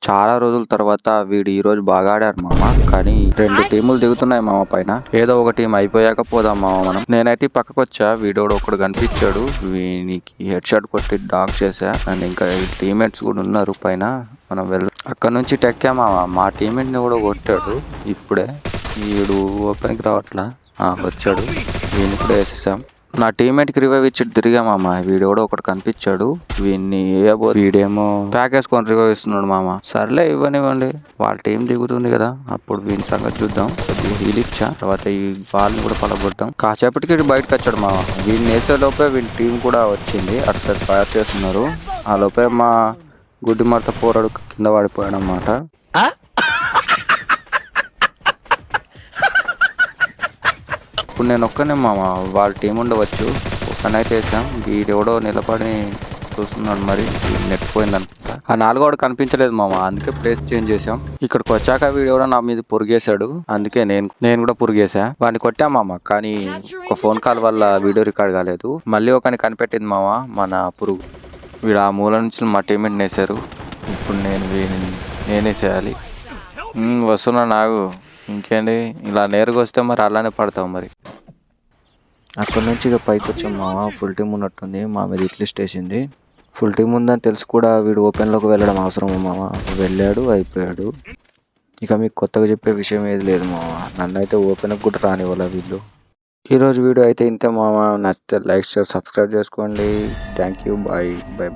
చాలా రోజుల తర్వాత వీడు ఈ రోజు బాగా ఆడారు మామ. కానీ 2 టీములు దిగుతున్నాయి మామ పైన. ఏదో ఒక టీం అయిపోయాక పోదాం మామ మనం. నేనైతే పక్కకు వచ్చా, వీడోడు ఒకడు కనిపించాడు, వీనికి హెడ్ షాట్ కొట్టి డాక్ చేసా. అండ్ ఇంకా టీమేట్స్ కూడా ఉన్నారు పైన. మనం వెళ్దాం. అక్కడ నుంచి టెక్కా మామ. మా టీమేట్ ని కూడా కొట్టాడు ఇప్పుడే. వీడు ఓపెన్కి రావట్లా. వచ్చాడు, వీడిని కూడా వేసేసాం. నా టీమేట్కి రివైవ్ ఇచ్చి తిరిగా మామ. వీడెవడో ఒకటి కనిపించాడు, వీడిని వీడేమో ప్యాక్ వేసుకొని రివైవ్ ఇస్తున్నాడు మామ. సర్లే ఇవ్వనివ్వండి, వాళ్ళ టీం దిగుతుంది కదా, అప్పుడు వీని సంగతి చూద్దాం. హీల్ ఇచ్చా, తర్వాత ఈ బాల్ని కూడా పలగొడతాం. కాసేపటికి బయటకు వచ్చాడు మామ. వీడిని వేసే లోపే వీడి టీం కూడా వచ్చింది. అటు సైడ్ ఫైర్ చేస్తున్నారు. ఆ లోపే మా గుడ్డి మడత పోరాడు కింద పడిపోయాడు అన్నమాట. ఇప్పుడు నేను ఒక్కనే మామ, వాళ్ళ టీం ఉండవచ్చు. ఒక్కనైతే వేసాం. వీడెవడో నిలబడి చూస్తున్నాడు, మరి నెట్టిపోయింది అనుకుంటా. ఆ 4వాడు కనిపించలేదు మామ, అందుకే ప్లేస్ చేంజ్ చేసాం. ఇక్కడికి వచ్చాక వీడెవడో నా మీద పొరిగేశాడు, అందుకే నేను కూడా పొరిగేసా. వాడిని కొట్టా మామ, కానీ ఒక ఫోన్ కాల్ వల్ల వీడియో రికార్డ్ కాలేదు. మళ్ళీ ఒకని కనిపెట్టింది మామ మన పురుగు. వీడు ఆ మూల నుంచి మా టీమేట్ వేసారు. ఇప్పుడు నేనే చేయాలి. వస్తున్నా నాకు. ఇంకేంటి, ఇలా నేరుగా వస్తే మరి అలానే పడతావు మరి. అక్కడ నుంచి ఇక పైకి వచ్చాం మామ. ఫుల్ టీం ఉన్నట్టుంది, మా మీద ఇట్లిస్ట్ వేసింది. ఫుల్ టీం ఉందని తెలుసు కూడా వీడు ఓపెన్లోకి వెళ్ళడం అవసరమా మామ? వెళ్ళాడు, అయిపోయాడు. ఇక మీకు కొత్తగా చెప్పే విషయం ఏది లేదు మామ. నన్ను అయితే ఓపెన్కి కూడా రానివ్వాల వీళ్ళు. ఈరోజు వీడియో అయితే ఇంతే మామ. నచ్చితే లైక్ షేర్ సబ్స్క్రైబ్ చేసుకోండి. Thank you. Bye bye.